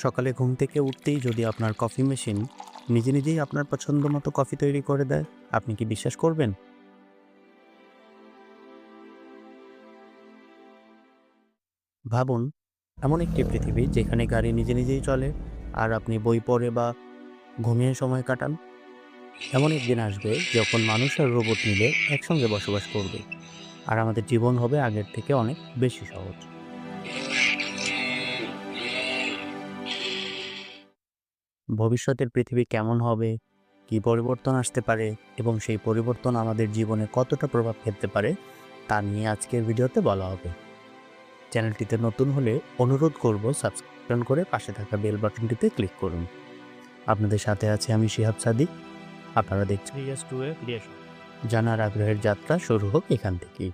সকালে ঘুম থেকে উঠতেই যদি আপনার কফি মেশিন নিজে নিজেই আপনার পছন্দ মতো কফি তৈরি করে দেয়, আপনি কি বিশ্বাস করবেন? ভাবুন, এমন একটি পৃথিবী যেখানে গাড়ি নিজে নিজেই চলে আর আপনি বই পড়ে বা ঘুমিয়ে সময় কাটান। এমন একদিন আসবে যখন মানুষ আর রোবট মিলে একসঙ্গে বসবাস করবে, আর আমাদের জীবন হবে আগের থেকে অনেক বেশি সহজ। ভবিষ্যতের পৃথিবী কেমন হবে, কী পরিবর্তন আসতে পারে এবং সেই পরিবর্তন আমাদের জীবনে কতটা প্রভাব ফেলতে পারে, তা নিয়ে আজকের ভিডিওতে বলা হবে। চ্যানেলটিতে নতুন হলে অনুরোধ করব সাবস্ক্রাইব করে পাশে থাকা বেল বাটনটিতে ক্লিক করুন। আপনাদের সাথে আছে আমি শিহাব সাদিক। আপনারা দেখছেন ক্রিয়েশন। জানার আগ্রহের যাত্রা শুরু হোক এখান থেকেই।